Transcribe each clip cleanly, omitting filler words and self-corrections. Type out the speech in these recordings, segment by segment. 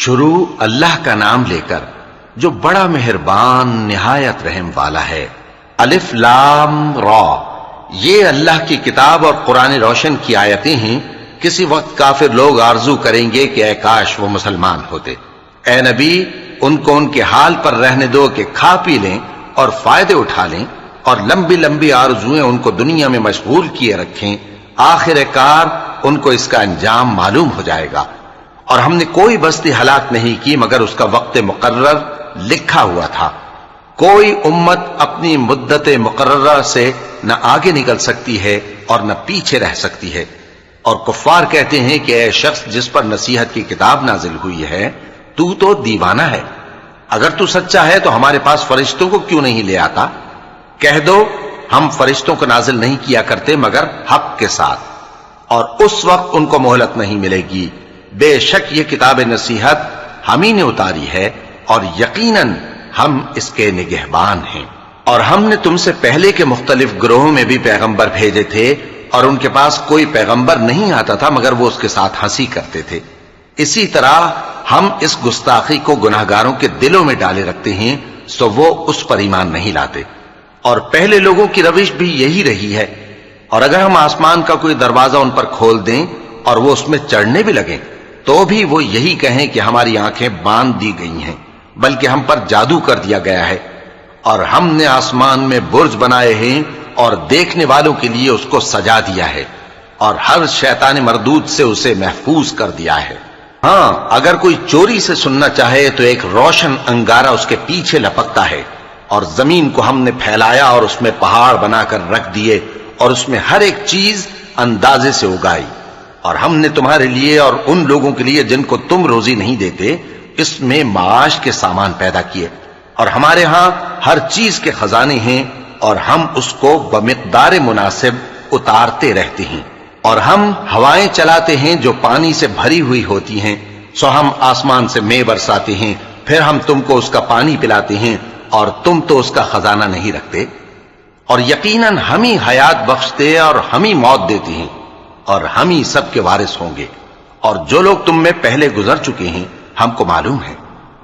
شروع اللہ کا نام لے کر جو بڑا مہربان نہایت رحم والا ہے۔ الف لام را، یہ اللہ کی کتاب اور قرآن روشن کی آیتیں ہیں۔ کسی وقت کافر لوگ آرزو کریں گے کہ اے کاش وہ مسلمان ہوتے۔ اے نبی، ان کو ان کے حال پر رہنے دو کہ کھا پی لیں اور فائدے اٹھا لیں، اور لمبی لمبی آرزویں ان کو دنیا میں مشغول کیے رکھیں۔ آخر کار ان کو اس کا انجام معلوم ہو جائے گا۔ اور ہم نے کوئی بستی ہلاک نہیں کی مگر اس کا وقت مقرر لکھا ہوا تھا۔ کوئی امت اپنی مدت مقررہ سے نہ آگے نکل سکتی ہے اور نہ پیچھے رہ سکتی ہے۔ اور کفار کہتے ہیں کہ اے شخص جس پر نصیحت کی کتاب نازل ہوئی ہے، تو دیوانہ ہے۔ اگر تو سچا ہے تو ہمارے پاس فرشتوں کو کیوں نہیں لے آتا؟ کہہ دو ہم فرشتوں کو نازل نہیں کیا کرتے مگر حق کے ساتھ، اور اس وقت ان کو مہلت نہیں ملے گی۔ بے شک یہ کتاب نصیحت ہم ہی نے اتاری ہے، اور یقیناً ہم اس کے نگہبان ہیں۔ اور ہم نے تم سے پہلے کے مختلف گروہوں میں بھی پیغمبر بھیجے تھے، اور ان کے پاس کوئی پیغمبر نہیں آتا تھا مگر وہ اس کے ساتھ ہنسی کرتے تھے۔ اسی طرح ہم اس گستاخی کو گناہگاروں کے دلوں میں ڈالے رکھتے ہیں، سو وہ اس پر ایمان نہیں لاتے۔ اور پہلے لوگوں کی روش بھی یہی رہی ہے۔ اور اگر ہم آسمان کا کوئی دروازہ ان پر کھول دیں اور وہ اس میں چڑھنے بھی لگیں تو بھی وہ یہی کہیں کہ ہماری آنکھیں باندھ دی گئی ہیں، بلکہ ہم پر جادو کر دیا گیا ہے۔ اور ہم نے آسمان میں برج بنائے ہیں اور دیکھنے والوں کے لیے اس کو سجا دیا ہے، اور ہر شیطان مردود سے اسے محفوظ کر دیا ہے۔ ہاں، اگر کوئی چوری سے سننا چاہے تو ایک روشن انگارہ اس کے پیچھے لپکتا ہے۔ اور زمین کو ہم نے پھیلایا اور اس میں پہاڑ بنا کر رکھ دیے، اور اس میں ہر ایک چیز اندازے سے اگائی۔ اور ہم نے تمہارے لیے اور ان لوگوں کے لیے جن کو تم روزی نہیں دیتے اس میں معاش کے سامان پیدا کیے۔ اور ہمارے ہاں ہر چیز کے خزانے ہیں، اور ہم اس کو بمقدار مناسب اتارتے رہتے ہیں۔ اور ہم ہوائیں چلاتے ہیں جو پانی سے بھری ہوئی ہوتی ہیں، سو ہم آسمان سے مے برساتے ہیں، پھر ہم تم کو اس کا پانی پلاتے ہیں، اور تم تو اس کا خزانہ نہیں رکھتے۔ اور یقیناً ہم ہی حیات بخشتے اور ہم ہی موت دیتے ہیں، اور ہم ہی سب کے وارث ہوں گے۔ اور جو لوگ تم میں پہلے گزر چکے ہیں ہم کو معلوم ہے،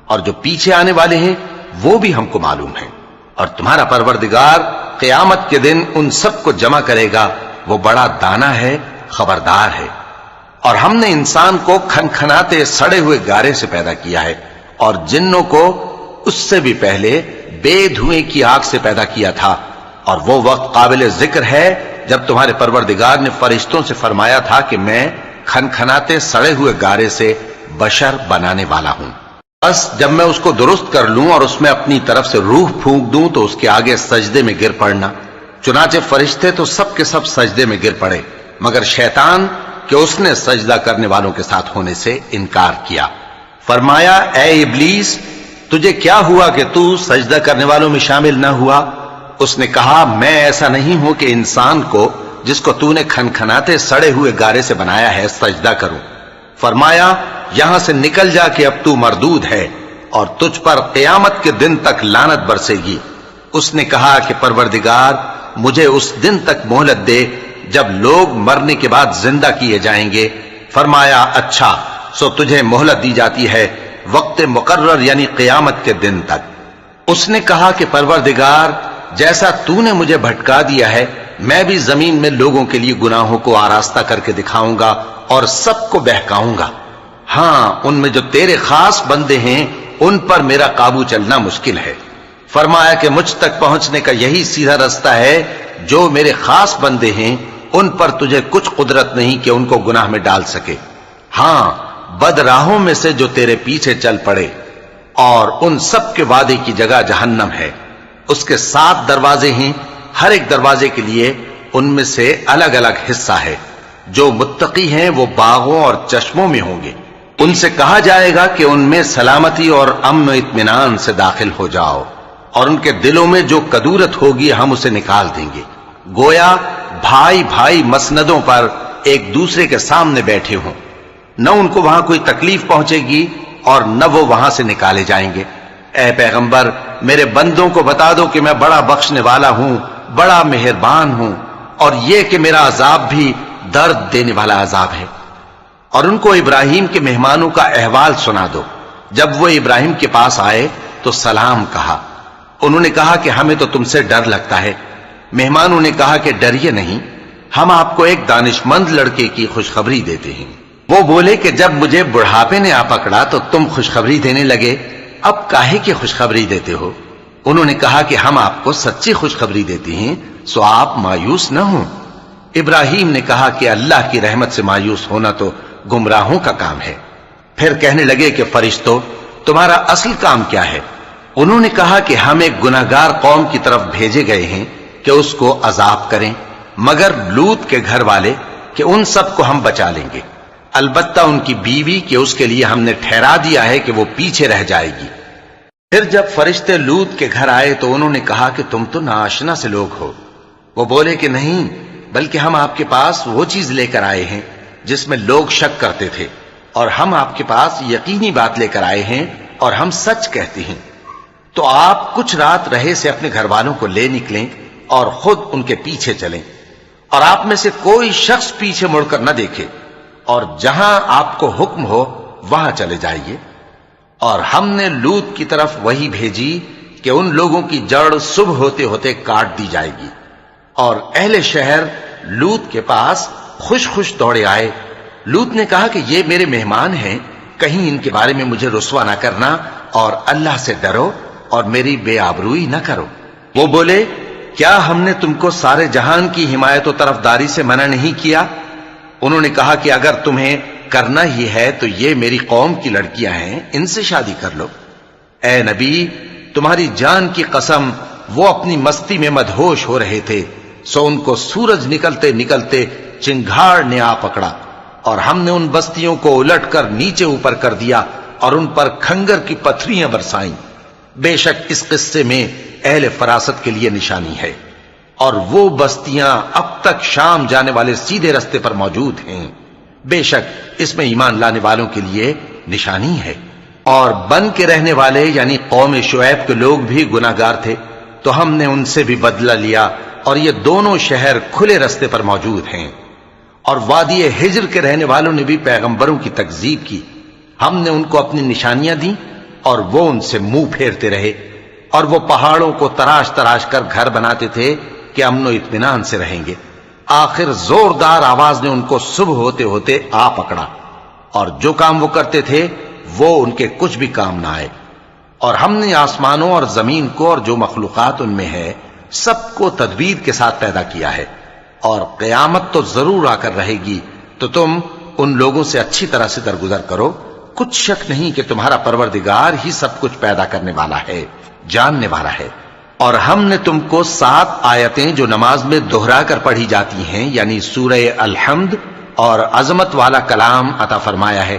اور جو پیچھے آنے والے ہیں وہ بھی ہم کو معلوم ہے۔ اور تمہارا پروردگار قیامت کے دن ان سب کو جمع کرے گا، وہ بڑا دانا ہے، خبردار ہے۔ اور ہم نے انسان کو کھنکھناتے سڑے ہوئے گارے سے پیدا کیا ہے، اور جنوں کو اس سے بھی پہلے بے دھوئیں کی آگ سے پیدا کیا تھا۔ اور وہ وقت قابل ذکر ہے جب تمہارے پروردگار نے فرشتوں سے فرمایا تھا کہ میں کھنکھناتے سڑے ہوئے گارے سے بشر بنانے والا ہوں، بس جب میں اس کو درست کر لوں اور اس میں اپنی طرف سے روح پھونک دوں تو اس کے آگے سجدے میں گر پڑنا۔ چنانچہ فرشتے تو سب کے سب سجدے میں گر پڑے مگر شیطان کہ اس نے سجدہ کرنے والوں کے ساتھ ہونے سے انکار کیا۔ فرمایا اے ابلیس، تجھے کیا ہوا کہ تو سجدہ کرنے والوں میں شامل نہ ہوا؟ اس نے کہا میں ایسا نہیں ہوں کہ انسان کو جس کو تو نے کھنکھناتے سڑے ہوئے گارے سے بنایا ہے سجدہ کروں۔ فرمایا یہاں سے نکل جا کہ اب تو مردود ہے، اور تجھ پر قیامت کے دن تک لعنت برسے گی۔ اس نے کہا کہ پروردگار مجھے اس دن تک مہلت دے جب لوگ مرنے کے بعد زندہ کیے جائیں گے۔ فرمایا اچھا، سو تجھے مہلت دی جاتی ہے وقت مقرر یعنی قیامت کے دن تک۔ اس نے کہا کہ پروردگار جیسا تو نے مجھے بھٹکا دیا ہے میں بھی زمین میں لوگوں کے لیے گناہوں کو آراستہ کر کے دکھاؤں گا اور سب کو بہکاؤں گا۔ ہاں، ان میں جو تیرے خاص بندے ہیں ان پر میرا قابو چلنا مشکل ہے۔ فرمایا کہ مجھ تک پہنچنے کا یہی سیدھا رستہ ہے، جو میرے خاص بندے ہیں ان پر تجھے کچھ قدرت نہیں کہ ان کو گناہ میں ڈال سکے۔ ہاں، بد راہوں میں سے جو تیرے پیچھے چل پڑے، اور ان سب کے وعدے کی جگہ جہنم ہے۔ اس کے 7 دروازے ہیں، ہر ایک دروازے کے لیے ان میں سے الگ الگ حصہ ہے۔ جو متقی ہیں وہ باغوں اور چشموں میں ہوں گے۔ ان سے کہا جائے گا کہ ان میں سلامتی اور امن و اطمینان سے داخل ہو جاؤ، اور ان کے دلوں میں جو کدورت ہوگی ہم اسے نکال دیں گے، گویا بھائی بھائی مسندوں پر ایک دوسرے کے سامنے بیٹھے ہوں۔ نہ ان کو وہاں کوئی تکلیف پہنچے گی اور نہ وہ وہاں سے نکالے جائیں گے۔ اے پیغمبر میرے بندوں کو بتا دو کہ میں بڑا بخشنے والا ہوں، بڑا مہربان ہوں، اور یہ کہ میرا عذاب بھی درد دینے والا عذاب ہے۔ اور ان کو ابراہیم کے مہمانوں کا احوال سنا دو۔ جب وہ ابراہیم کے پاس آئے تو سلام کہا۔ انہوں نے کہا کہ ہمیں تو تم سے ڈر لگتا ہے۔ مہمانوں نے کہا کہ ڈریے نہیں، ہم آپ کو ایک دانش مند لڑکے کی خوشخبری دیتے ہیں۔ وہ بولے کہ جب مجھے بڑھاپے نے آ پکڑا تو تم خوشخبری دینے لگے، اب کاہے کی خوشخبری دیتے ہو؟ انہوں نے کہا کہ ہم آپ کو سچی خوشخبری دیتے ہیں، سو آپ مایوس نہ ہوں۔ ابراہیم نے کہا کہ اللہ کی رحمت سے مایوس ہونا تو گمراہوں کا کام ہے۔ پھر کہنے لگے کہ فرشتوں، تمہارا اصل کام کیا ہے؟ انہوں نے کہا کہ ہم ایک گناہگار قوم کی طرف بھیجے گئے ہیں کہ اس کو عذاب کریں، مگر لوط کے گھر والے کہ ان سب کو ہم بچا لیں گے، البتہ ان کی بیوی کہ اس کے لیے ہم نے ٹھہرا دیا ہے کہ وہ پیچھے رہ جائے گی۔ پھر جب فرشتے لوط کے گھر آئے تو انہوں نے کہا کہ تم تو ناآشنا سے لوگ ہو۔ وہ بولے کہ نہیں، بلکہ ہم آپ کے پاس وہ چیز لے کر آئے ہیں جس میں لوگ شک کرتے تھے، اور ہم آپ کے پاس یقینی بات لے کر آئے ہیں اور ہم سچ کہتے ہیں۔ تو آپ کچھ رات رہے سے اپنے گھر والوں کو لے نکلیں اور خود ان کے پیچھے چلیں، اور آپ میں سے کوئی شخص پیچھے مڑ کر نہ دیکھے، اور جہاں آپ کو حکم ہو وہاں چلے جائیے۔ اور ہم نے لوط کی طرف وہی بھیجی کہ ان لوگوں کی جڑ صبح ہوتے ہوتے کاٹ دی جائے گی۔ اور اہل شہر لوط کے پاس خوش خوش دوڑے آئے۔ لوط نے کہا کہ یہ میرے مہمان ہیں، کہیں ان کے بارے میں مجھے رسوا نہ کرنا، اور اللہ سے ڈرو اور میری بے آبروئی نہ کرو۔ وہ بولے، کیا ہم نے تم کو سارے جہان کی حمایت و طرفداری سے منع نہیں کیا؟ انہوں نے کہا کہ اگر تمہیں کرنا ہی ہے تو یہ میری قوم کی لڑکیاں ہیں، ان سے شادی کر لو۔ اے نبی، تمہاری جان کی قسم، وہ اپنی مستی میں مدہوش ہو رہے تھے، سو ان کو سورج نکلتے نکلتے چنگھاڑ نے آ پکڑا، اور ہم نے ان بستیوں کو الٹ کر نیچے اوپر کر دیا اور ان پر کھنگر کی پتھریاں برسائیں۔ بے شک اس قصے میں اہل فراست کے لیے نشانی ہے، اور وہ بستیاں اب تک شام جانے والے سیدھے رستے پر موجود ہیں۔ بے شک اس میں ایمان لانے والوں کے لیے نشانی ہے۔ اور بن کے رہنے والے یعنی قوم شعیب کے لوگ بھی گناہگار تھے، تو ہم نے ان سے بھی بدلہ لیا، اور یہ دونوں شہر کھلے رستے پر موجود ہیں۔ اور وادی ہجر کے رہنے والوں نے بھی پیغمبروں کی تکذیب کی، ہم نے ان کو اپنی نشانیاں دیں اور وہ ان سے منہ پھیرتے رہے، اور وہ پہاڑوں کو تراش تراش کر گھر بناتے تھے کہ امن و اطمینان سے رہیں گے۔ آخر زوردار آواز نے ان کو صبح ہوتے ہوتے آ پکڑا، اور جو کام وہ کرتے تھے وہ ان کے کچھ بھی کام نہ آئے۔ اور ہم نے آسمانوں اور زمین کو اور جو مخلوقات ان میں ہے سب کو تدبیر کے ساتھ پیدا کیا ہے، اور قیامت تو ضرور آ کر رہے گی، تو تم ان لوگوں سے اچھی طرح سے درگزر کرو۔ کچھ شک نہیں کہ تمہارا پروردگار ہی سب کچھ پیدا کرنے والا ہے، جاننے والا ہے۔ اور ہم نے تم کو 7 آیتیں جو نماز میں دہرا کر پڑھی جاتی ہیں، یعنی سورہ الحمد اور عظمت والا کلام عطا فرمایا ہے۔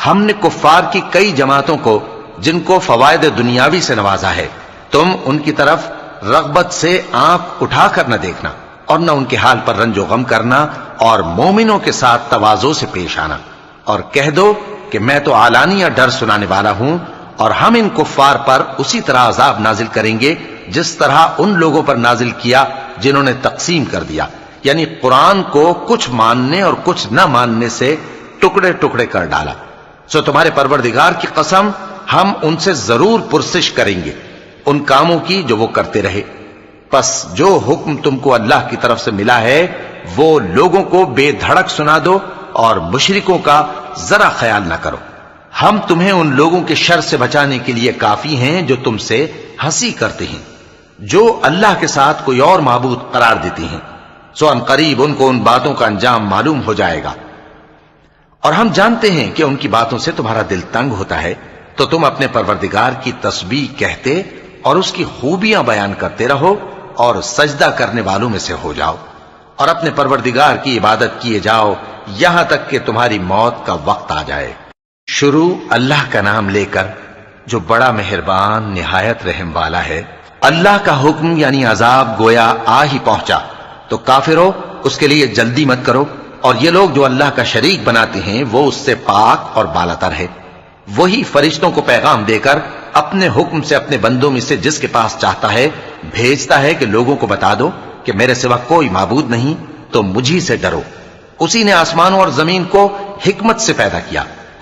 ہم نے کفار کی کئی جماعتوں کو جن کو فوائد دنیاوی سے نوازا ہے، تم ان کی طرف رغبت سے آنکھ اٹھا کر نہ دیکھنا، اور نہ ان کے حال پر رنج و غم کرنا، اور مومنوں کے ساتھ تواضع سے پیش آنا، اور کہہ دو کہ میں تو اعلانیہ ڈر سنانے والا ہوں، اور ہم ان کفار پر اسی طرح عذاب نازل کریں گے جس طرح ان لوگوں پر نازل کیا جنہوں نے تقسیم کر دیا، یعنی قرآن کو کچھ ماننے اور کچھ نہ ماننے سے ٹکڑے ٹکڑے کر ڈالا۔ سو تمہارے پروردگار کی قسم، ہم ان سے ضرور پرسش کریں گے ان کاموں کی جو وہ کرتے رہے۔ پس جو حکم تم کو اللہ کی طرف سے ملا ہے وہ لوگوں کو بے دھڑک سنا دو، اور مشرکوں کا ذرا خیال نہ کرو۔ ہم تمہیں ان لوگوں کے شر سے بچانے کے لیے کافی ہیں جو تم سے ہنسی کرتے ہیں، جو اللہ کے ساتھ کوئی اور معبود قرار دیتے ہیں، سو ان قریب ان کو ان باتوں کا انجام معلوم ہو جائے گا۔ اور ہم جانتے ہیں کہ ان کی باتوں سے تمہارا دل تنگ ہوتا ہے، تو تم اپنے پروردگار کی تسبیح کہتے اور اس کی خوبیاں بیان کرتے رہو، اور سجدہ کرنے والوں میں سے ہو جاؤ، اور اپنے پروردگار کی عبادت کیے جاؤ یہاں تک کہ تمہاری موت کا وقت آ جائے۔ شروع اللہ کا نام لے کر جو بڑا مہربان نہایت رحم والا ہے۔ اللہ کا حکم یعنی عذاب گویا آ ہی پہنچا، تو کافروں اس کے لیے جلدی مت کرو، اور یہ لوگ جو اللہ کا شریک بناتے ہیں وہ اس سے پاک اور بالاتر ہے۔ وہی فرشتوں کو پیغام دے کر اپنے حکم سے اپنے بندوں میں سے جس کے پاس چاہتا ہے بھیجتا ہے کہ لوگوں کو بتا دو کہ میرے سوا کوئی معبود نہیں، تو مجھی سے ڈرو۔ اسی نے آسمانوں اور زمین کو حکمت سے پیدا کیا،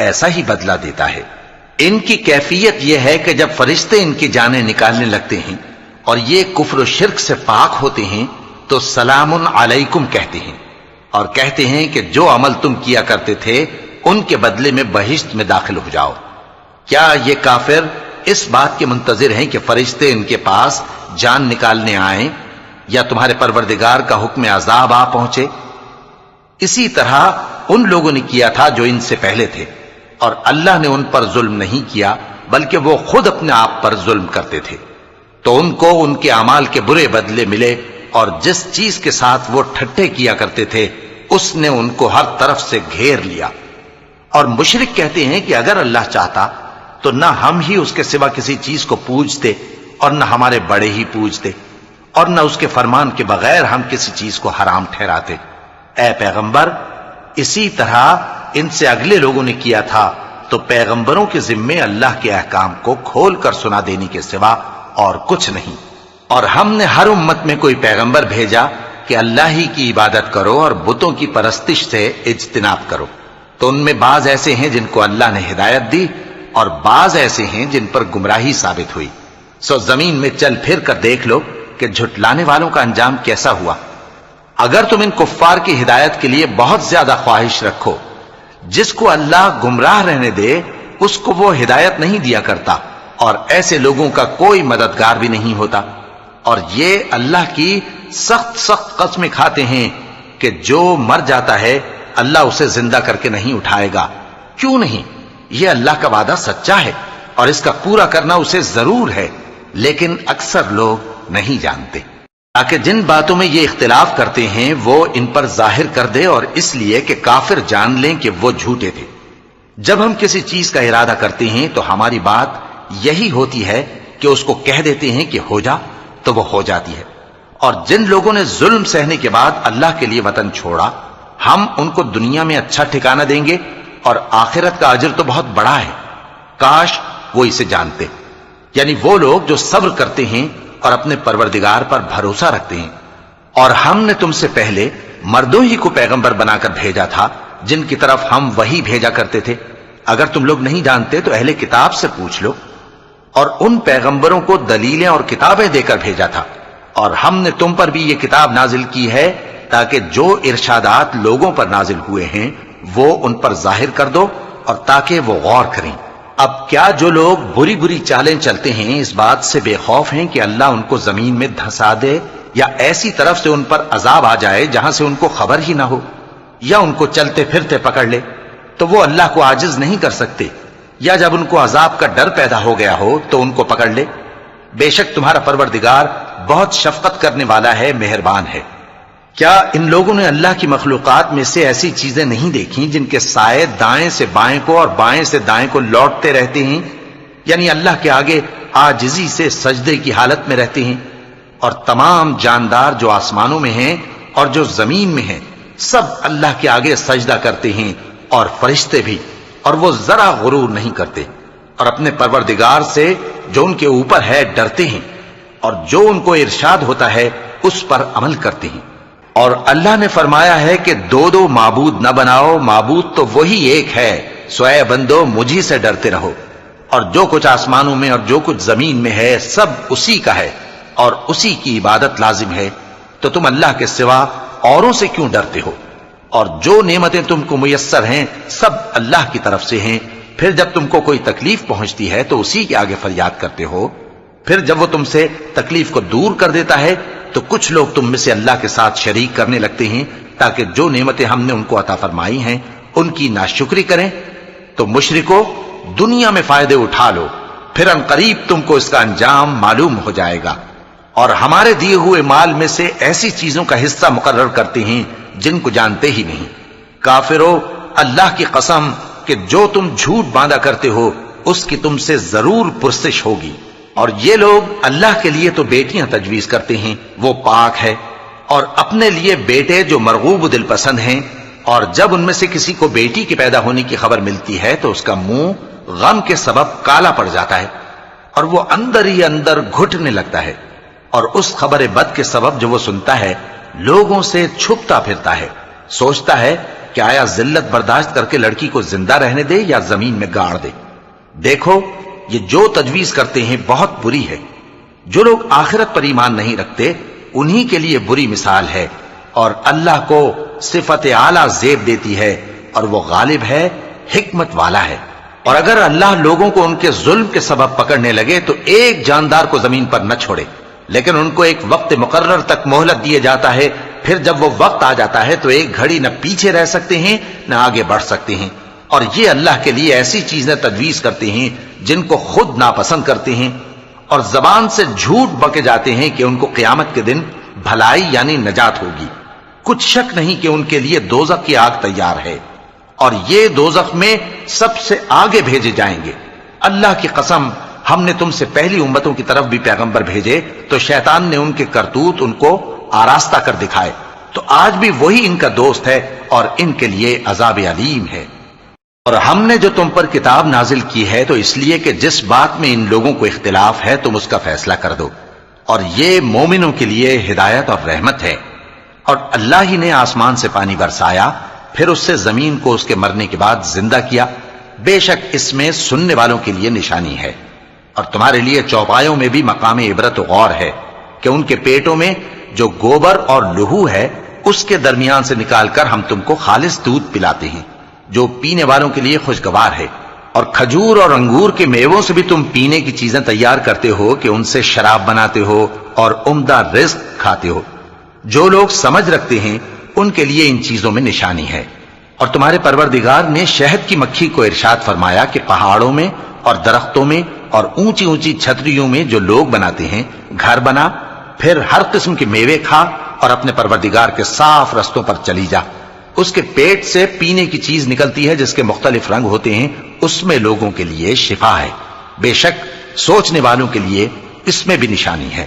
ایسا ہی بدلہ دیتا ہے۔ ان کی کیفیت یہ ہے کہ جب فرشتے ان کی جانیں نکالنے لگتے ہیں اور یہ کفر و شرک سے پاک ہوتے ہیں تو سلام علیکم کہتے ہیں اور کہتے ہیں کہ جو عمل تم کیا کرتے تھے ان کے بدلے میں بہشت میں داخل ہو جاؤ۔ کیا یہ کافر اس بات کے منتظر ہیں کہ فرشتے ان کے پاس جان نکالنے آئیں یا تمہارے پروردگار کا حکم عذاب آ پہنچے؟ اسی طرح ان لوگوں نے کیا تھا جو ان سے پہلے تھے، اور اللہ نے ان پر ظلم نہیں کیا بلکہ وہ خود اپنے آپ پر ظلم کرتے تھے۔ تو ان کو ان کے اعمال کے برے بدلے ملے، اور جس چیز کے ساتھ وہ ٹھٹھے کیا کرتے تھے اس نے ان کو ہر طرف سے گھیر لیا۔ اور مشرک کہتے ہیں کہ اگر اللہ چاہتا تو نہ ہم ہی اس کے سوا کسی چیز کو پوجتے اور نہ ہمارے بڑے ہی پوجتے، اور نہ اس کے فرمان کے بغیر ہم کسی چیز کو حرام ٹھہراتے۔ اے پیغمبر، اسی طرح ان سے اگلے لوگوں نے کیا تھا، تو پیغمبروں کے ذمے اللہ کے احکام کو کھول کر سنا دینے کے سوا اور کچھ نہیں۔ اور ہم نے ہر امت میں کوئی پیغمبر بھیجا کہ اللہ ہی کی عبادت کرو اور بتوں کی پرستش سے اجتناب کرو، تو ان میں بعض ایسے ہیں جن کو اللہ نے ہدایت دی اور بعض ایسے ہیں جن پر گمراہی ثابت ہوئی۔ سو زمین میں چل پھر کر دیکھ لو کہ جھٹلانے والوں کا انجام کیسا ہوا۔ اگر تم ان کفار کی ہدایت کے لیے بہت زیادہ خواہش رکھو، جس کو اللہ گمراہ رہنے دے اس کو وہ ہدایت نہیں دیا کرتا، اور ایسے لوگوں کا کوئی مددگار بھی نہیں ہوتا۔ اور یہ اللہ کی سخت قسمیں کھاتے ہیں کہ جو مر جاتا ہے اللہ اسے زندہ کر کے نہیں اٹھائے گا۔ کیوں نہیں؟ یہ اللہ کا وعدہ سچا ہے اور اس کا پورا کرنا اسے ضرور ہے، لیکن اکثر لوگ نہیں جانتے۔ تاکہ جن باتوں میں یہ اختلاف کرتے ہیں وہ ان پر ظاہر کر دے، اور اس لیے کہ کافر جان لیں کہ وہ جھوٹے تھے۔ جب ہم کسی چیز کا ارادہ کرتے ہیں تو ہماری بات یہی ہوتی ہے کہ اس کو کہہ دیتے ہیں کہ ہو جا تو وہ ہو جاتی ہے۔ اور جن لوگوں نے ظلم سہنے کے بعد اللہ کے لیے وطن چھوڑا، ہم ان کو دنیا میں اچھا ٹھکانہ دیں گے اور آخرت کا اجر تو بہت بڑا ہے۔ کاش وہ اسے جانتے، یعنی وہ لوگ جو صبر کرتے ہیں اور اپنے پروردگار پر بھروسہ رکھتے ہیں۔ اور ہم نے تم سے پہلے مردوں ہی کو پیغمبر بنا کر بھیجا تھا جن کی طرف ہم وحی بھیجا کرتے تھے۔ اگر تم لوگ نہیں جانتے تو اہل کتاب سے پوچھ لو۔ اور ان پیغمبروں کو دلیلیں اور کتابیں دے کر بھیجا تھا، اور ہم نے تم پر بھی یہ کتاب نازل کی ہے تاکہ جو ارشادات لوگوں پر نازل ہوئے ہیں وہ ان پر ظاہر کر دو، اور تاکہ وہ غور کریں۔ اب کیا جو لوگ بری بری چالیں چلتے ہیں اس بات سے بے خوف ہیں کہ اللہ ان کو زمین میں دھسا دے، یا ایسی طرف سے ان پر عذاب آ جائے جہاں سے ان کو خبر ہی نہ ہو، یا ان کو چلتے پھرتے پکڑ لے، تو وہ اللہ کو عاجز نہیں کر سکتے، یا جب ان کو عذاب کا ڈر پیدا ہو گیا ہو تو ان کو پکڑ لے۔ بے شک تمہارا پروردگار بہت شفقت کرنے والا ہے، مہربان ہے۔ کیا ان لوگوں نے اللہ کی مخلوقات میں سے ایسی چیزیں نہیں دیکھی جن کے سائے دائیں سے بائیں کو اور بائیں سے دائیں کو لوٹتے رہتے ہیں، یعنی اللہ کے آگے عاجزی سے سجدے کی حالت میں رہتے ہیں؟ اور تمام جاندار جو آسمانوں میں ہیں اور جو زمین میں ہیں سب اللہ کے آگے سجدہ کرتے ہیں، اور فرشتے بھی، اور وہ ذرا غرور نہیں کرتے، اور اپنے پروردگار سے جو ان کے اوپر ہے ڈرتے ہیں، اور جو ان کو ارشاد ہوتا ہے اس پر عمل کرتے ہیں۔ اور اللہ نے فرمایا ہے کہ دو دو معبود نہ بناؤ، معبود تو وہی ایک ہے، سو اے بندو مجھی سے ڈرتے رہو۔ اور جو کچھ آسمانوں میں اور جو کچھ زمین میں ہے سب اسی کا ہے، اور اسی کی عبادت لازم ہے، تو تم اللہ کے سوا اوروں سے کیوں ڈرتے ہو؟ اور جو نعمتیں تم کو میسر ہیں سب اللہ کی طرف سے ہیں۔ پھر جب تم کو کوئی تکلیف پہنچتی ہے تو اسی کے آگے فریاد کرتے ہو، پھر جب وہ تم سے تکلیف کو دور کر دیتا ہے تو کچھ لوگ تم میں سے اللہ کے ساتھ شریک کرنے لگتے ہیں تاکہ جو نعمتیں ہم نے ان کو عطا فرمائی ہیں ان کی ناشکری کریں۔ تو مشرکو، دنیا میں فائدے اٹھا لو، پھر ان قریب تم کو اس کا انجام معلوم ہو جائے گا۔ اور ہمارے دیے ہوئے مال میں سے ایسی چیزوں کا حصہ مقرر کرتے ہیں جن کو جانتے ہی نہیں۔ کافرو، اللہ کی قسم کہ جو تم جھوٹ باندھا کرتے ہو اس کی تم سے ضرور پرسش ہوگی۔ اور یہ لوگ اللہ کے لیے تو بیٹیاں تجویز کرتے ہیں، وہ پاک ہے، اور اپنے لیے بیٹے جو مرغوب دل پسند ہیں، اور جب ان میں سے کسی کو بیٹی کے پیدا ہونے کی خبر ملتی ہے تو اس کا منہ غم کے سبب کالا پڑ جاتا ہے، اور وہ اندر ہی اندر گھٹنے لگتا ہے، اور اس خبر بد کے سبب جو وہ سنتا ہے لوگوں سے چھپتا پھرتا ہے، سوچتا ہے کہ آیا ذلت برداشت کر کے لڑکی کو زندہ رہنے دے یا زمین میں گاڑ دے؟ دیکھو یہ جو تجویز کرتے ہیں بہت بری ہے۔ جو لوگ آخرت پر ایمان نہیں رکھتے انہی کے لیے بری مثال ہے، اور اللہ کو صفت اعلیٰ زیب دیتی ہے، اور وہ غالب ہے، حکمت والا ہے۔ اور اگر اللہ لوگوں کو ان کے ظلم کے سبب پکڑنے لگے تو ایک جاندار کو زمین پر نہ چھوڑے، لیکن ان کو ایک وقت مقرر تک مہلت دیے جاتا ہے، پھر جب وہ وقت آ جاتا ہے تو ایک گھڑی نہ پیچھے رہ سکتے ہیں نہ آگے بڑھ سکتے ہیں۔ اور یہ اللہ کے لیے ایسی چیزیں تجویز کرتے ہیں جن کو خود ناپسند کرتے ہیں، اور زبان سے جھوٹ بکے جاتے ہیں کہ ان کو قیامت کے دن بھلائی یعنی نجات ہوگی۔ کچھ شک نہیں کہ ان کے لیے دوزخ کی آگ تیار ہے، اور یہ دوزخ میں سب سے آگے بھیجے جائیں گے۔ اللہ کی قسم، ہم نے تم سے پہلی امتوں کی طرف بھی پیغمبر بھیجے تو شیطان نے ان کے کرتوت ان کو آراستہ کر دکھائے، تو آج بھی وہی ان کا دوست ہے اور ان کے لیے عذاب علیم ہے۔ اور ہم نے جو تم پر کتاب نازل کی ہے تو اس لیے کہ جس بات میں ان لوگوں کو اختلاف ہے تم اس کا فیصلہ کر دو، اور یہ مومنوں کے لیے ہدایت اور رحمت ہے۔ اور اللہ ہی نے آسمان سے پانی برسایا، پھر اس سے زمین کو اس کے مرنے کے بعد زندہ کیا، بے شک اس میں سننے والوں کے لیے نشانی ہے۔ اور تمہارے لیے چوپایوں میں بھی مقام عبرت و غور ہے کہ ان کے پیٹوں میں جو گوبر اور لہو ہے اس کے درمیان سے نکال کر ہم تم کو خالص دودھ پلاتے ہیں جو پینے والوں کے لیے خوشگوار ہے، اور کھجور اور انگور کے میووں سے بھی تم پینے کی چیزیں تیار کرتے ہو کہ ان سے شراب بناتے ہو اور عمدہ رزق کھاتے ہو۔ جو لوگ سمجھ رکھتے ہیں ان کے لیے ان چیزوں میں نشانی ہے۔ اور تمہارے پروردگار نے شہد کی مکھی کو ارشاد فرمایا کہ پہاڑوں میں اور درختوں میں اور اونچی اونچی چھتریوں میں جو لوگ بناتے ہیں گھر بنا، پھر ہر قسم کے میوے کھا اور اپنے پروردگار کے صاف رستوں پر چلی جا۔ اس کے پیٹ سے پینے کی چیز نکلتی ہے جس کے مختلف رنگ ہوتے ہیں، اس میں لوگوں کے لیے شفا ہے، بے شک سوچنے والوں کے لیے اس میں بھی نشانی ہے۔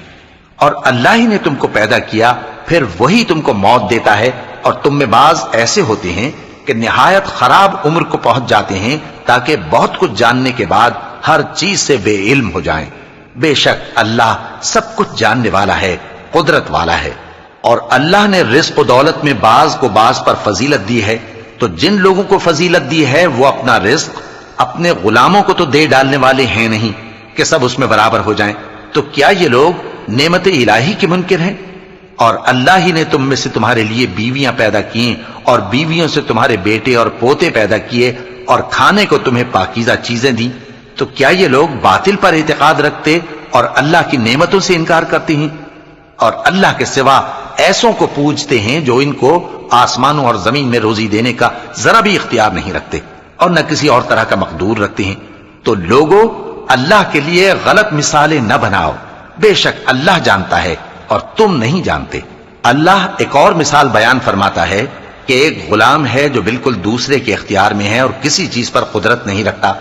اور اللہ ہی نے تم کو پیدا کیا، پھر وہی تم کو موت دیتا ہے، اور تم میں بعض ایسے ہوتے ہیں کہ نہایت خراب عمر کو پہنچ جاتے ہیں تاکہ بہت کچھ جاننے کے بعد ہر چیز سے بے علم ہو جائیں۔ بے شک اللہ سب کچھ جاننے والا ہے، قدرت والا ہے۔ اور اللہ نے رزق و دولت میں بعض کو بعض پر فضیلت دی ہے، تو جن لوگوں کو فضیلت دی ہے وہ اپنا رزق اپنے غلاموں کو تو دے ڈالنے والے ہیں نہیں کہ سب اس میں برابر ہو جائیں، تو کیا یہ لوگ نعمت الہی کے منکر ہیں؟ اور اللہ ہی نے تم میں سے تمہارے لیے بیویاں پیدا کی اور بیویوں سے تمہارے بیٹے اور پوتے پیدا کیے اور کھانے کو تمہیں پاکیزہ چیزیں دیں، تو کیا یہ لوگ باطل پر اعتقاد رکھتے اور اللہ کی نعمتوں سے انکار کرتے ہیں؟ اور اللہ کے سوا ایسوں کو پوجتے ہیں جو ان کو آسمانوں اور زمین میں روزی دینے کا ذرا بھی اختیار نہیں رکھتے اور نہ کسی اور طرح کا مقدور رکھتے ہیں۔ تو لوگوں اللہ کے لیے غلط مثالیں نہ بناؤ، بے شک اللہ جانتا ہے اور تم نہیں جانتے۔ اللہ ایک اور مثال بیان فرماتا ہے کہ ایک غلام ہے جو بالکل دوسرے کے اختیار میں ہے اور کسی چیز پر قدرت نہیں رکھتا،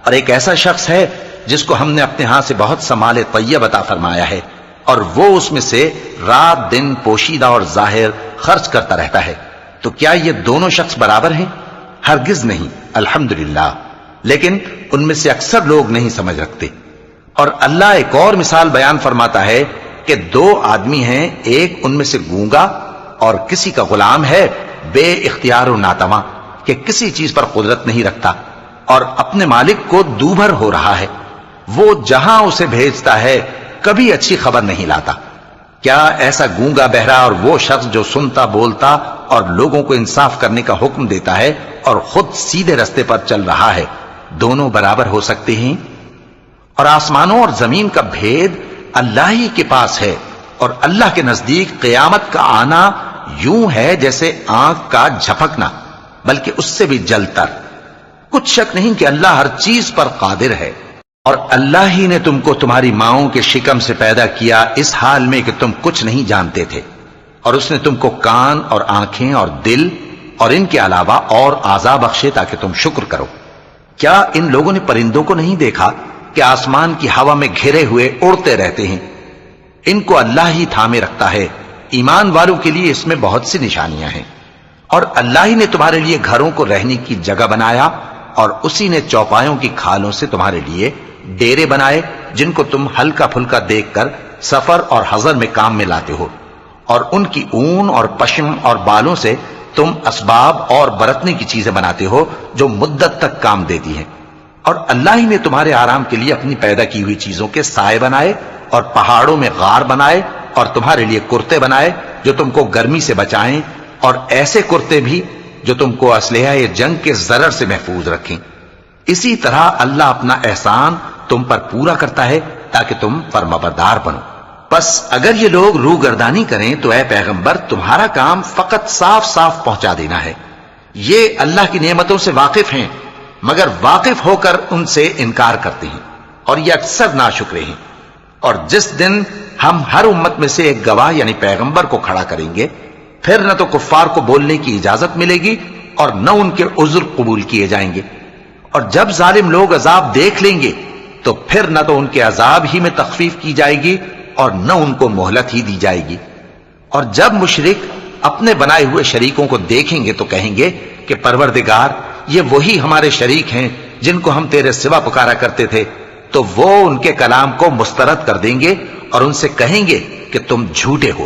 اور ایک ایسا شخص ہے جس کو ہم نے اپنے ہاں سے بہت سا مال طیب عطا فرمایا ہے اور وہ اس میں سے رات دن پوشیدہ اور ظاہر خرچ کرتا رہتا ہے، تو کیا یہ دونوں شخص برابر ہیں؟ ہرگز نہیں، الحمدللہ، لیکن ان میں سے اکثر لوگ نہیں سمجھ رکھتے۔ اور اللہ ایک اور مثال بیان فرماتا ہے کہ دو آدمی ہیں، ایک ان میں سے گونگا اور کسی کا غلام ہے بے اختیار و ناتواں کہ کسی چیز پر قدرت نہیں رکھتا اور اپنے مالک کو دوبھر ہو رہا ہے، وہ جہاں اسے بھیجتا ہے کبھی اچھی خبر نہیں لاتا۔ کیا ایسا گونگا بہرا اور وہ شخص جو سنتا بولتا اور لوگوں کو انصاف کرنے کا حکم دیتا ہے اور خود سیدھے رستے پر چل رہا ہے، دونوں برابر ہو سکتے ہیں؟ اور آسمانوں اور زمین کا بھید اللہ ہی کے پاس ہے، اور اللہ کے نزدیک قیامت کا آنا یوں ہے جیسے آنکھ کا جھپکنا، بلکہ اس سے بھی جل تر۔ کچھ شک نہیں کہ اللہ ہر چیز پر قادر ہے۔ اور اللہ ہی نے تم کو تمہاری ماؤں کے شکم سے پیدا کیا اس حال میں کہ تم کچھ نہیں جانتے تھے، اور اس نے تم کو کان اور آنکھیں اور دل اور ان کے علاوہ اور اعضاء بخشے تاکہ تم شکر کرو۔ کیا ان لوگوں نے پرندوں کو نہیں دیکھا کہ آسمان کی ہوا میں گھرے ہوئے اڑتے رہتے ہیں؟ ان کو اللہ ہی تھامے رکھتا ہے۔ ایمان والوں کے لیے اس میں بہت سی نشانیاں ہیں۔ اور اللہ ہی نے تمہارے لیے گھروں کو رہنے کی جگہ بنایا، اور اسی نے چوپایوں کی کھالوں سے تمہارے لیے ڈیرے بنائے جن کو تم ہلکا پھلکا دیکھ کر سفر اور حضر میں کام میں لاتے ہو، اور ان کی اون اور پشم اور بالوں سے تم اسباب اور برتنے کی چیزیں بناتے ہو جو مدت تک کام دیتی ہیں، اور اللہ ہی نے تمہارے آرام کے لیے اپنی پیدا کی ہوئی چیزوں کے سائے بنائے اور پہاڑوں میں غار بنائے اور تمہارے لیے کرتے بنائے جو تم کو گرمی سے بچائیں، اور ایسے کرتے بھی جو تم کو اسلحہ جنگ کے ضرر سے محفوظ رکھیں۔ اسی طرح اللہ اپنا احسان تم پر پورا کرتا ہے تاکہ تم فرمانبردار بنو۔ پس اگر یہ لوگ روگردانی کریں تو اے پیغمبر تمہارا کام فقط صاف صاف پہنچا دینا ہے۔ یہ اللہ کی نعمتوں سے واقف ہیں مگر واقف ہو کر ان سے انکار کرتے ہیں، اور یہ اکثر ناشکرے ہیں۔ اور جس دن ہم ہر امت میں سے ایک گواہ یعنی پیغمبر کو کھڑا کریں گے، پھر نہ تو کفار کو بولنے کی اجازت ملے گی اور نہ ان کے عذر قبول کیے جائیں گے، اور جب ظالم لوگ عذاب دیکھ لیں گے تو پھر نہ تو ان کے عذاب ہی میں تخفیف کی جائے گی اور نہ ان کو مہلت ہی دی جائے گی۔ اور جب مشرک اپنے بنائے ہوئے شریکوں کو دیکھیں گے تو کہیں گے کہ پروردگار یہ وہی ہمارے شریک ہیں جن کو ہم تیرے سوا پکارا کرتے تھے، تو وہ ان کے کلام کو مسترد کر دیں گے اور ان سے کہیں گے کہ تم جھوٹے ہو،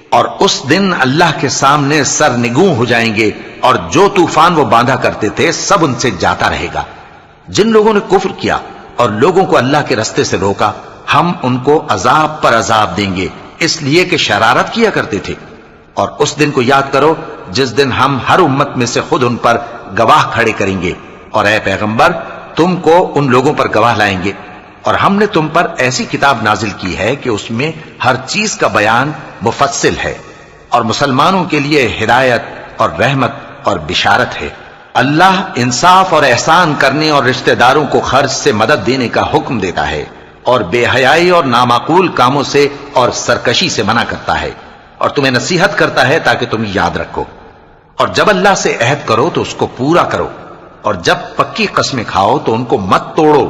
اور اس دن اللہ کے سامنے سرنگوں ہو جائیں گے، اور جو طوفان وہ باندھا کرتے تھے سب ان سے جاتا رہے گا۔ جن لوگوں نے کفر کیا اور لوگوں کو اللہ کے رستے سے روکا، ہم ان کو عذاب پر عذاب دیں گے اس لیے کہ شرارت کیا کرتے تھے۔ اور اس دن کو یاد کرو جس دن ہم ہر امت میں سے خود ان پر گواہ کھڑے کریں گے، اور اے پیغمبر تم کو ان لوگوں پر گواہ لائیں گے، اور ہم نے تم پر ایسی کتاب نازل کی ہے کہ اس میں ہر چیز کا بیان مفصل ہے، اور مسلمانوں کے لیے ہدایت اور رحمت اور بشارت ہے۔ اللہ انصاف اور احسان کرنے اور رشتہ داروں کو خرچ سے مدد دینے کا حکم دیتا ہے، اور بے حیائی اور نامعقول کاموں سے اور سرکشی سے منع کرتا ہے، اور تمہیں نصیحت کرتا ہے تاکہ تم یاد رکھو۔ اور جب اللہ سے عہد کرو تو اس کو پورا کرو، اور جب پکی قسمیں کھاؤ تو ان کو مت توڑو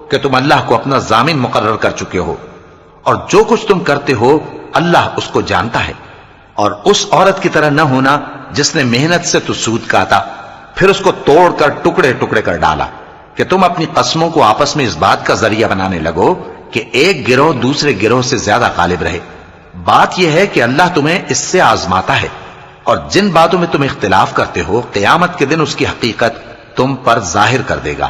کہ تم اللہ کو اپنا ضامن مقرر کر چکے ہو، اور جو کچھ تم کرتے ہو اللہ اس کو جانتا ہے۔ اور اس عورت کی طرح نہ ہونا جس نے محنت سے تو سود کاتا پھر اس کو توڑ کر ٹکڑے ٹکڑے کر ڈالا، کہ تم اپنی قسموں کو آپس میں اس بات کا ذریعہ بنانے لگو کہ ایک گروہ دوسرے گروہ سے زیادہ غالب رہے۔ بات یہ ہے کہ اللہ تمہیں اس سے آزماتا ہے، اور جن باتوں میں تم اختلاف کرتے ہو قیامت کے دن اس کی حقیقت تم پر ظاہر کر دے گا۔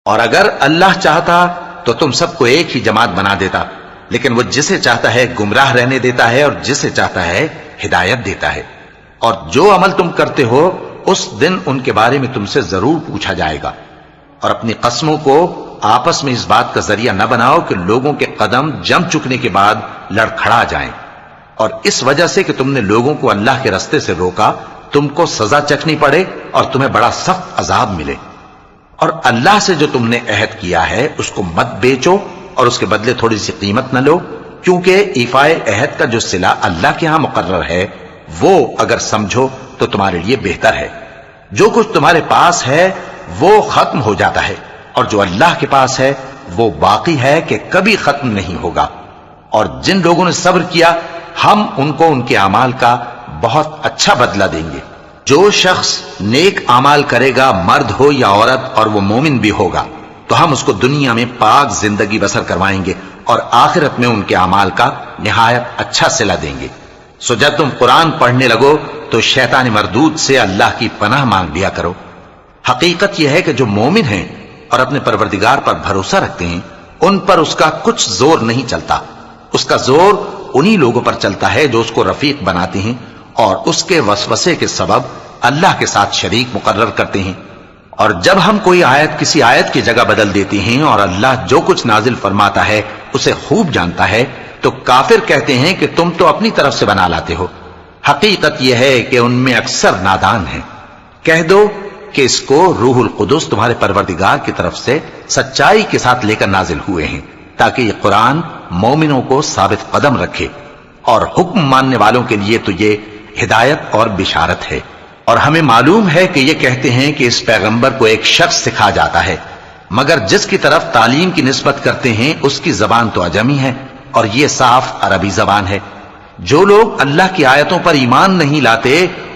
اور اگر اللہ چاہتا تو تم سب کو ایک ہی جماعت بنا دیتا، لیکن وہ جسے چاہتا ہے گمراہ رہنے دیتا ہے اور جسے چاہتا ہے ہدایت دیتا ہے۔ اور جو عمل تم کرتے ہو اس دن ان کے بارے میں تم سے ضرور پوچھا جائے گا۔ اور اپنی قسموں کو آپس میں اس بات کا ذریعہ نہ بناؤ کہ لوگوں کے قدم جم چکنے کے بعد لڑکھڑا جائیں، اور اس وجہ سے کہ تم نے لوگوں کو اللہ کے رستے سے روکا تم کو سزا چکھنی پڑے اور تمہیں بڑا سخت عذاب ملے۔ اور اللہ سے جو تم نے عہد کیا ہے اس کو مت بیچو اور اس کے بدلے تھوڑی سی قیمت نہ لو، کیونکہ ایفائے عہد کا جو صلہ اللہ کے ہاں مقرر ہے وہ اگر سمجھو تو تمہارے لیے بہتر ہے۔ جو کچھ تمہارے پاس ہے وہ ختم ہو جاتا ہے، اور جو اللہ کے پاس ہے وہ باقی ہے کہ کبھی ختم نہیں ہوگا۔ اور جن لوگوں نے صبر کیا ہم ان کو ان کے اعمال کا بہت اچھا بدلہ دیں گے۔ جو شخص نیک اعمال کرے گا مرد ہو یا عورت اور وہ مومن بھی ہوگا تو ہم اس کو دنیا میں پاک زندگی بسر کروائیں گے اور آخرت میں ان کے اعمال کا نہایت اچھا صلہ دیں گے۔ سو جب تم قرآن پڑھنے لگو تو شیطان مردود سے اللہ کی پناہ مانگ لیا کرو۔ حقیقت یہ ہے کہ جو مومن ہیں اور اپنے پروردگار پر بھروسہ رکھتے ہیں ان پر اس کا کچھ زور نہیں چلتا، اس کا زور انہی لوگوں پر چلتا ہے جو اس کو رفیق بناتے ہیں اور اس کے وسوسے کے سبب اللہ کے ساتھ شریک مقرر کرتے ہیں۔ اور جب ہم کوئی آیت کسی آیت کی جگہ بدل دیتے ہیں اور اللہ جو کچھ نازل فرماتا ہے اسے خوب جانتا ہے تو کافر کہتے ہیں کہ تم تو اپنی طرف سے بنا لاتے ہو۔ حقیقت یہ ہے کہ ان میں اکثر نادان ہیں۔ کہہ دو کہ اس کو روح القدس تمہارے پروردگار کی طرف سے سچائی کے ساتھ لے کر نازل ہوئے ہیں تاکہ یہ قرآن مومنوں کو ثابت قدم رکھے، اور حکم ماننے والوں کے لیے تو یہ ہدایت اور بشارت ہے۔ اور ہمیں معلوم ہے کہ یہ کہتے ہیں کہ اس پیغمبر کو ایک شخص سکھا جاتا ہے، مگر جس کی طرف تعلیم کی نسبت کرتے ہیں اس کی زبان تو عجمی ہے اور یہ صاف عربی زبان ہے۔ جو لوگ اللہ کی آیتوں پر ایمان نہیں لاتے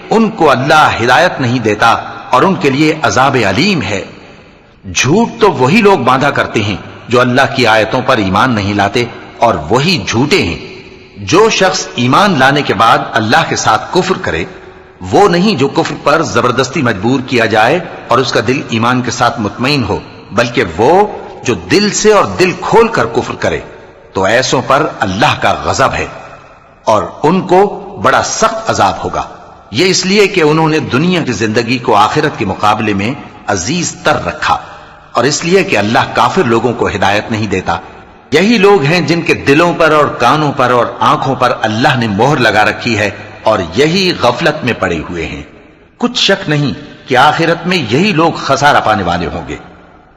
ان کو اللہ ہدایت نہیں دیتا اور ان کے لیے عذاب علیم ہے۔ جھوٹ تو وہی لوگ باندھا کرتے ہیں جو اللہ کی آیتوں پر ایمان نہیں لاتے، اور وہی جھوٹے ہیں۔ جو شخص ایمان لانے کے بعد اللہ کے ساتھ کفر کرے وہ نہیں جو کفر پر زبردستی مجبور کیا جائے اور اس کا دل ایمان کے ساتھ مطمئن ہو، بلکہ وہ جو دل سے اور دل کھول کر کفر کرے، تو ایسوں پر اللہ کا غضب ہے اور ان کو بڑا سخت عذاب ہوگا۔ یہ اس لیے کہ انہوں نے دنیا کی زندگی کو آخرت کے مقابلے میں عزیز تر رکھا، اور اس لیے کہ اللہ کافر لوگوں کو ہدایت نہیں دیتا۔ یہی لوگ ہیں جن کے دلوں پر اور کانوں پر اور آنکھوں پر اللہ نے مہر لگا رکھی ہے، اور یہی غفلت میں پڑے ہوئے ہیں۔ کچھ شک نہیں کہ آخرت میں یہی لوگ خسارہ پانے والے ہوں گے۔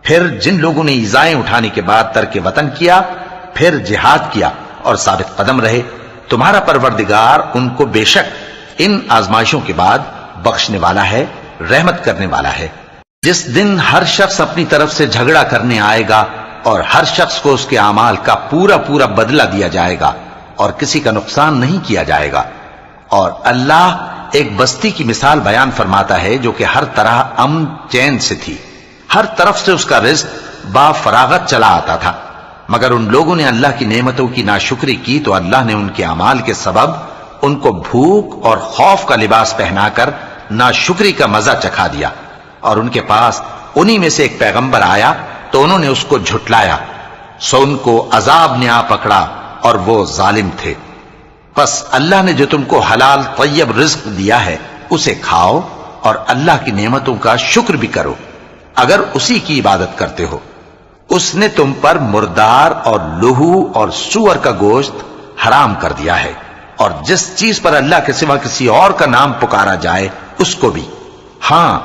پھر جن لوگوں نے ایذائیں اٹھانے کے بعد ترک وطن کیا، پھر جہاد کیا اور ثابت قدم رہے، تمہارا پروردگار ان کو بے شک ان آزمائشوں کے بعد بخشنے والا ہے، رحمت کرنے والا ہے۔ جس دن ہر شخص اپنی طرف سے جھگڑا کرنے آئے گا اور ہر شخص کو اس کے اعمال کا پورا پورا بدلہ دیا جائے گا اور کسی کا نقصان نہیں کیا جائے گا۔ اور اللہ ایک بستی کی مثال بیان فرماتا ہے جو کہ ہر طرح امن چین سے تھی، ہر طرف سے اس کا رزق با فراغت چلا آتا تھا، مگر ان لوگوں نے اللہ کی نعمتوں کی ناشکری کی تو اللہ نے ان کے اعمال کے سبب ان کو بھوک اور خوف کا لباس پہنا کر ناشکری کا مزہ چکھا دیا۔ اور ان کے پاس انہی میں سے ایک پیغمبر آیا تو انہوں نے اس کو جھٹلایا، سو ان کو عذاب نے آ پکڑا اور وہ ظالم تھے۔ پس اللہ نے جو تم کو حلال طیب رزق دیا ہے اسے کھاؤ اور اللہ کی نعمتوں کا شکر بھی کرو اگر اسی کی عبادت کرتے ہو۔ اس نے تم پر مردار اور لہو اور سور کا گوشت حرام کر دیا ہے، اور جس چیز پر اللہ کے سوا کسی اور کا نام پکارا جائے اس کو بھی۔ ہاں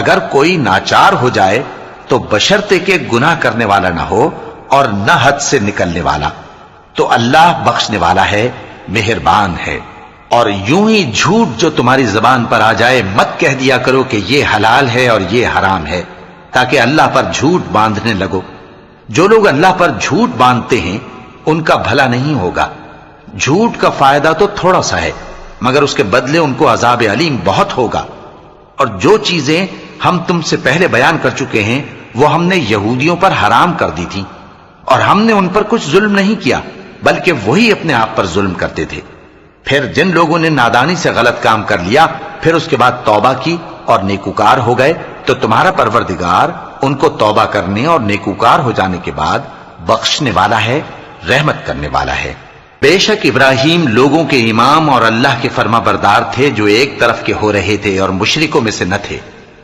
اگر کوئی ناچار ہو جائے تو بشرطے کہ گناہ کرنے والا نہ ہو اور نہ حد سے نکلنے والا، تو اللہ بخشنے والا ہے، مہربان ہے۔ اور یوں ہی جھوٹ جو تمہاری زبان پر آ جائے مت کہہ دیا کرو کہ یہ حلال ہے اور یہ حرام ہے، تاکہ اللہ پر جھوٹ باندھنے لگو۔ جو لوگ اللہ پر جھوٹ باندھتے ہیں ان کا بھلا نہیں ہوگا۔ جھوٹ کا فائدہ تو تھوڑا سا ہے، مگر اس کے بدلے ان کو عذاب علیم بہت ہوگا۔ اور جو چیزیں ہم تم سے پہلے بیان کر چکے ہیں وہ ہم نے یہودیوں پر حرام کر دی تھی، اور ہم نے ان پر کچھ ظلم نہیں کیا بلکہ وہی اپنے آپ پر ظلم کرتے تھے۔ پھر جن لوگوں نے نادانی سے غلط کام کر لیا پھر اس کے بعد توبہ کی اور نیکوکار ہو گئے تو تمہارا پروردگار ان کو توبہ کرنے اور نیکوکار ہو جانے کے بعد بخشنے والا ہے، رحمت کرنے والا ہے۔ بے شک ابراہیم لوگوں کے امام اور اللہ کے فرما بردار تھے جو ایک طرف کے ہو رہے تھے اور مشرکوں میں سے نہ تھے،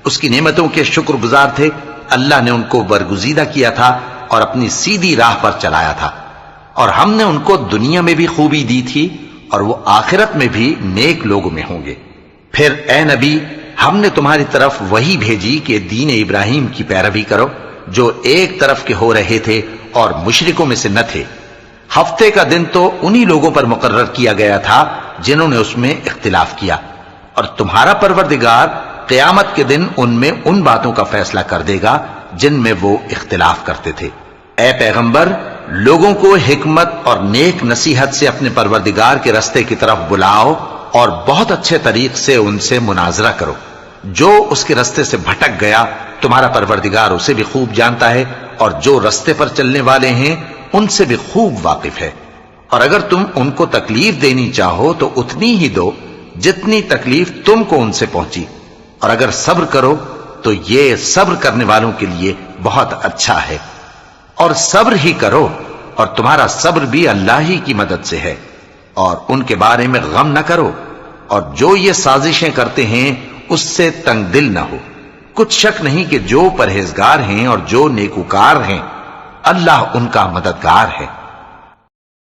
اس کی نعمتوں کے شکر گزار تھے۔ اللہ نے ان کو برگزیدہ کیا تھا اور اپنی سیدھی راہ پر چلایا تھا، اور ہم نے ان کو دنیا میں بھی خوبی دی تھی اور وہ آخرت میں بھی نیک لوگوں میں ہوں گے۔ پھر اے نبی ہم نے تمہاری طرف وہی بھیجی کہ دین ابراہیم کی پیروی کرو جو ایک طرف کے ہو رہے تھے اور مشرکوں میں سے نہ تھے۔ ہفتے کا دن تو انہی لوگوں پر مقرر کیا گیا تھا جنہوں نے اس میں اختلاف کیا، اور تمہارا پروردگار قیامت کے دن ان میں ان باتوں کا فیصلہ کر دے گا جن میں وہ اختلاف کرتے تھے۔ اے پیغمبر لوگوں کو حکمت اور نیک نصیحت سے اپنے پروردگار کے رستے کی طرف بلاؤ اور بہت اچھے طریق سے ان سے مناظرہ کرو۔ جو اس کے رستے سے بھٹک گیا تمہارا پروردگار اسے بھی خوب جانتا ہے، اور جو رستے پر چلنے والے ہیں ان سے بھی خوب واقف ہے۔ اور اگر تم ان کو تکلیف دینی چاہو تو اتنی ہی دو جتنی تکلیف تم کو ان سے پہنچی، اور اگر صبر کرو تو یہ صبر کرنے والوں کے لیے بہت اچھا ہے۔ اور صبر ہی کرو، اور تمہارا صبر بھی اللہ ہی کی مدد سے ہے، اور ان کے بارے میں غم نہ کرو، اور جو یہ سازشیں کرتے ہیں اس سے تنگ دل نہ ہو۔ کچھ شک نہیں کہ جو پرہیزگار ہیں اور جو نیکوکار ہیں اللہ ان کا مددگار ہے۔